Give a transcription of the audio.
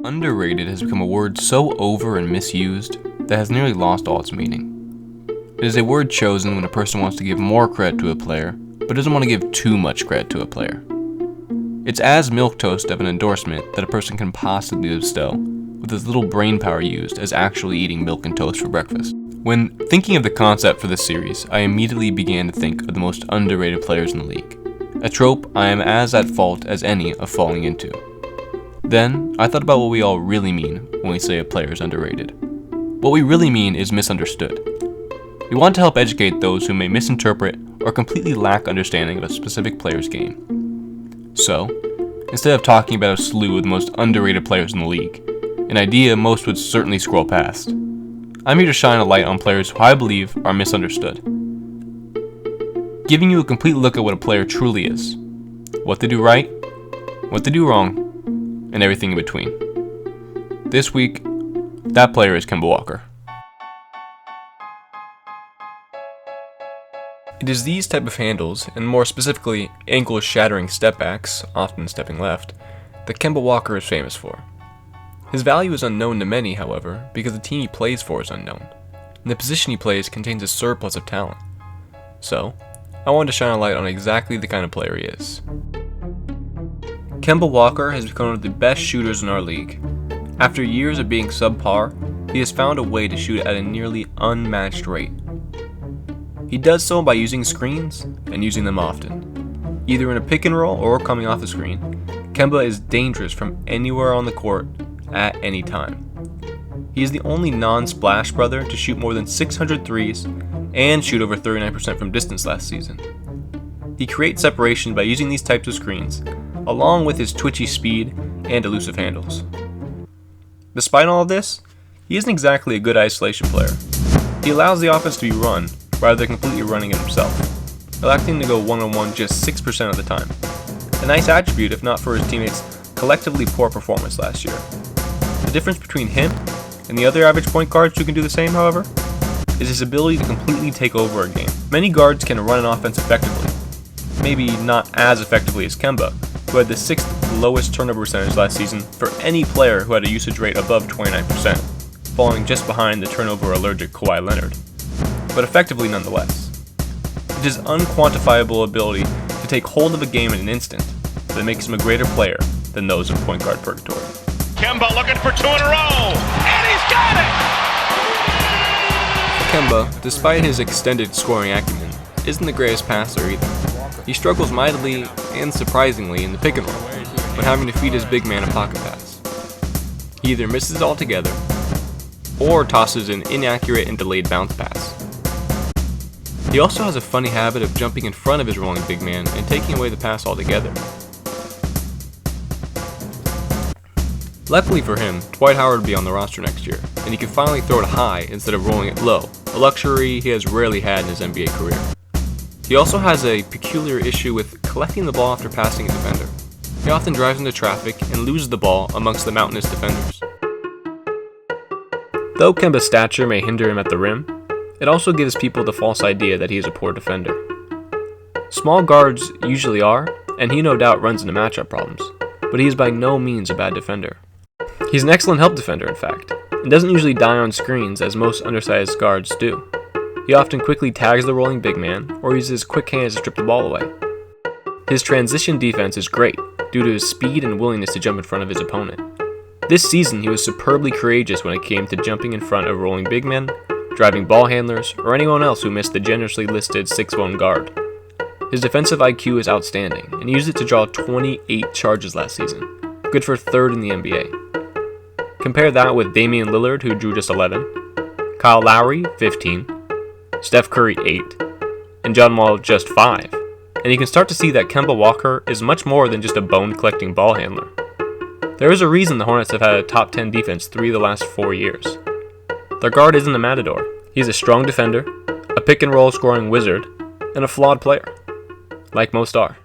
Underrated has become a word so over and misused that has nearly lost all its meaning. It is a word chosen when a person wants to give more credit to a player, but doesn't want to give too much credit to a player. It's as milquetoast of an endorsement that a person can possibly bestow, with as little brainpower used as actually eating milk and toast for breakfast. When thinking of the concept for this series, I immediately began to think of the most underrated players in the league, a trope I am as at fault as any of falling into. Then, I thought about what we all really mean when we say a player is underrated. What we really mean is misunderstood. We want to help educate those who may misinterpret or completely lack understanding of a specific player's game. So, instead of talking about a slew of the most underrated players in the league, an idea most would certainly scroll past, I'm here to shine a light on players who I believe are misunderstood. Giving you a complete look at what a player truly is, what they do right, what they do wrong, and everything in between. This week, that player is Kemba Walker. It is these type of handles, and more specifically ankle-shattering stepbacks, often stepping left, that Kemba Walker is famous for. His value is unknown to many, however, because the team he plays for is unknown, and the position he plays contains a surplus of talent. So, I wanted to shine a light on exactly the kind of player he is. Kemba Walker has become one of the best shooters in our league. After years of being subpar, he has found a way to shoot at a nearly unmatched rate. He does so by using screens and using them often. Either in a pick and roll or coming off the screen, Kemba is dangerous from anywhere on the court at any time. He is the only non-splash brother to shoot more than 600 threes and shoot over 39% from distance last season. He creates separation by using these types of screens, along with his twitchy speed and elusive handles. Despite all of this, he isn't exactly a good isolation player. He allows the offense to be run, rather than completely running it himself, electing to go one-on-one just 6% of the time. A nice attribute if not for his teammates' collectively poor performance last year. The difference between him and the other average point guards who can do the same, however, is his ability to completely take over a game. Many guards can run an offense effectively, maybe not as effectively as Kemba, who had the 6th lowest turnover percentage last season for any player who had a usage rate above 29%, falling just behind the turnover-allergic Kawhi Leonard, but effectively nonetheless. It's his unquantifiable ability to take hold of a game in an instant that makes him a greater player than those in point guard purgatory. Kemba looking for 2 in a row, and he's got it! Kemba, despite his extended scoring acumen, isn't the greatest passer either. He struggles mightily and surprisingly in the pick and roll, when having to feed his big man a pocket pass. He either misses it altogether, or tosses an inaccurate and delayed bounce pass. He also has a funny habit of jumping in front of his rolling big man and taking away the pass altogether. Luckily for him, Dwight Howard will be on the roster next year, and he can finally throw it high instead of rolling it low, a luxury he has rarely had in his NBA career. He also has a peculiar issue with collecting the ball after passing a defender. He often drives into traffic and loses the ball amongst the mountainous defenders. Though Kemba's stature may hinder him at the rim, it also gives people the false idea that he is a poor defender. Small guards usually are, and he no doubt runs into matchup problems, but he is by no means a bad defender. He's an excellent help defender, in fact, and doesn't usually die on screens as most undersized guards do. He often quickly tags the rolling big man, or uses quick hands to strip the ball away. His transition defense is great, due to his speed and willingness to jump in front of his opponent. This season, he was superbly courageous when it came to jumping in front of rolling big men, driving ball handlers, or anyone else who missed the generously listed 6'1" guard. His defensive IQ is outstanding, and he used it to draw 28 charges last season, good for 3rd in the NBA. Compare that with Damian Lillard, who drew just 11, Kyle Lowry, 15, Steph Curry, 8, and John Wall, just 5, and you can start to see that Kemba Walker is much more than just a bone-collecting ball handler. There is a reason the Hornets have had a top 10 defense 3 of the last 4 years. Their guard isn't a matador. He's a strong defender, a pick-and-roll scoring wizard, and a flawed player, like most are.